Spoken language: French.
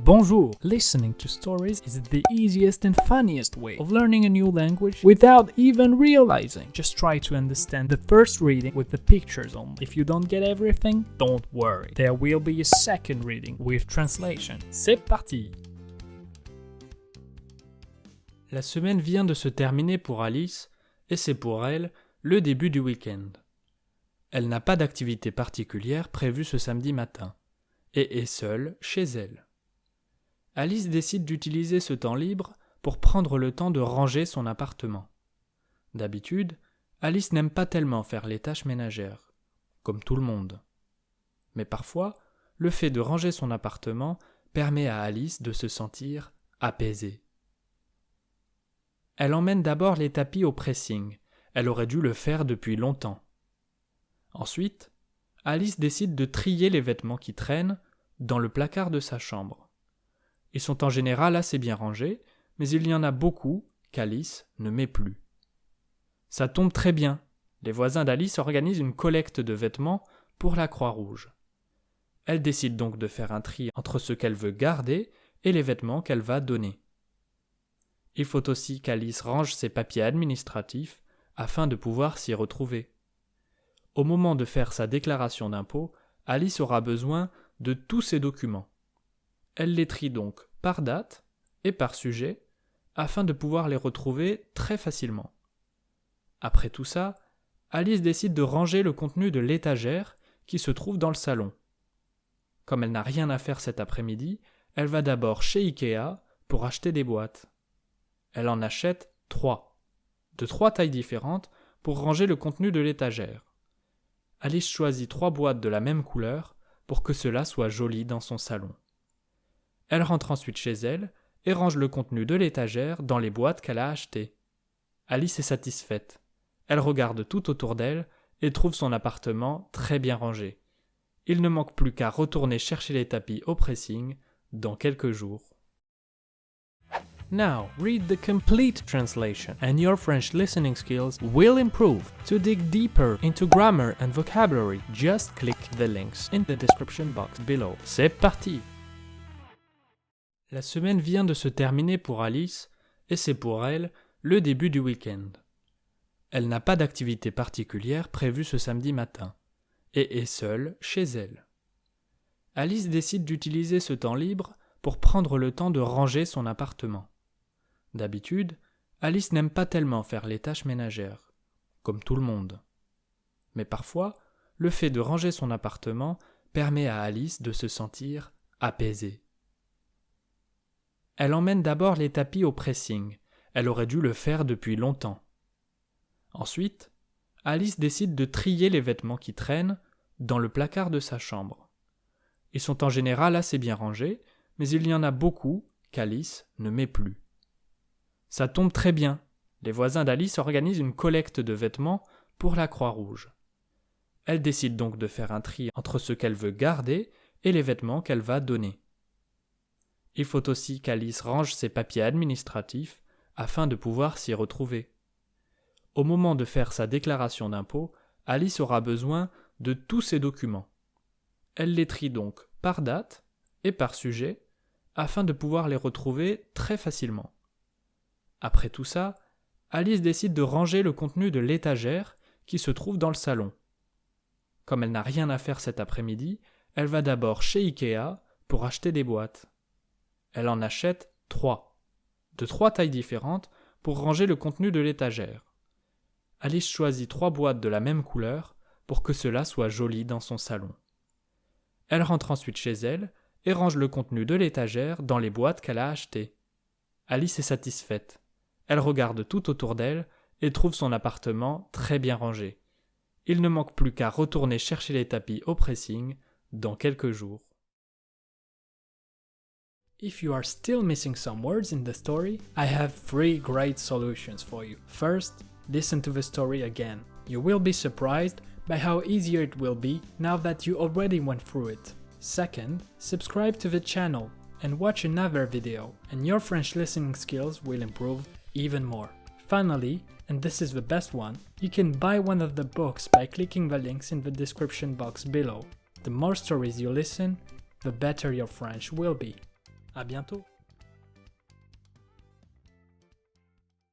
Bonjour! Listening to stories is the easiest and funniest way of learning a new language without even realizing. Just try to understand the first reading with the pictures only. If you don't get everything, don't worry. There will be a second reading with translation. C'est parti! La semaine vient de se terminer pour Alice et c'est pour elle le début du week-end. Elle n'a pas d'activité particulière prévue ce samedi matin et est seule chez elle. Alice décide d'utiliser ce temps libre pour prendre le temps de ranger son appartement. D'habitude, Alice n'aime pas tellement faire les tâches ménagères, comme tout le monde. Mais parfois, le fait de ranger son appartement permet à Alice de se sentir apaisée. Elle emmène d'abord les tapis au pressing. Elle aurait dû le faire depuis longtemps. Ensuite, Alice décide de trier les vêtements qui traînent dans le placard de sa chambre. Ils sont en général assez bien rangés, mais il y en a beaucoup qu'Alice ne met plus. Ça tombe très bien. Les voisins d'Alice organisent une collecte de vêtements pour la Croix-Rouge. Elle décide donc de faire un tri entre ce qu'elle veut garder et les vêtements qu'elle va donner. Il faut aussi qu'Alice range ses papiers administratifs afin de pouvoir s'y retrouver. Au moment de faire sa déclaration d'impôt, Alice aura besoin de tous ces documents. Elle les trie donc par date et par sujet afin de pouvoir les retrouver très facilement. Après tout ça, Alice décide de ranger le contenu de l'étagère qui se trouve dans le salon. Comme elle n'a rien à faire cet après-midi, elle va d'abord chez Ikea pour acheter des boîtes. Elle en achète 3, de 3 tailles différentes pour ranger le contenu de l'étagère. Alice choisit 3 boîtes de la même couleur pour que cela soit joli dans son salon. Elle rentre ensuite chez elle et range le contenu de l'étagère dans les boîtes qu'elle a achetées. Alice est satisfaite. Elle regarde tout autour d'elle et trouve son appartement très bien rangé. Il ne manque plus qu'à retourner chercher les tapis au pressing dans quelques jours. Now, read the complete translation and your French listening skills will improve. To dig deeper into grammar and vocabulary, just click the links in the description box below. C'est parti! La semaine vient de se terminer pour Alice et c'est pour elle le début du week-end. Elle n'a pas d'activité particulière prévue ce samedi matin et est seule chez elle. Alice décide d'utiliser ce temps libre pour prendre le temps de ranger son appartement. D'habitude, Alice n'aime pas tellement faire les tâches ménagères, comme tout le monde. Mais parfois, le fait de ranger son appartement permet à Alice de se sentir apaisée. Elle emmène d'abord les tapis au pressing. Elle aurait dû le faire depuis longtemps. Ensuite, Alice décide de trier les vêtements qui traînent dans le placard de sa chambre. Ils sont en général assez bien rangés, mais il y en a beaucoup qu'Alice ne met plus. Ça tombe très bien. Les voisins d'Alice organisent une collecte de vêtements pour la Croix-Rouge. Elle décide donc de faire un tri entre ce qu'elle veut garder et les vêtements qu'elle va donner. Il faut aussi qu'Alice range ses papiers administratifs afin de pouvoir s'y retrouver. Au moment de faire sa déclaration d'impôt, Alice aura besoin de tous ces documents. Elle les trie donc par date et par sujet afin de pouvoir les retrouver très facilement. Après tout ça, Alice décide de ranger le contenu de l'étagère qui se trouve dans le salon. Comme elle n'a rien à faire cet après-midi, elle va d'abord chez Ikea pour acheter des boîtes. Elle en achète 3, de 3 tailles différentes pour ranger le contenu de l'étagère. Alice choisit 3 boîtes de la même couleur pour que cela soit joli dans son salon. Elle rentre ensuite chez elle et range le contenu de l'étagère dans les boîtes qu'elle a achetées. Alice est satisfaite. Elle regarde tout autour d'elle et trouve son appartement très bien rangé. Il ne manque plus qu'à retourner chercher les tapis au pressing dans quelques jours. If you are still missing some words in the story, I have 3 great solutions for you. First, listen to the story again. You will be surprised by how easier it will be now that you already went through it. Second, subscribe to the channel and watch another video, and your French listening skills will improve even more. Finally, and this is the best one, you can buy one of the books by clicking the links in the description box below. The more stories you listen, the better your French will be. À bientôt!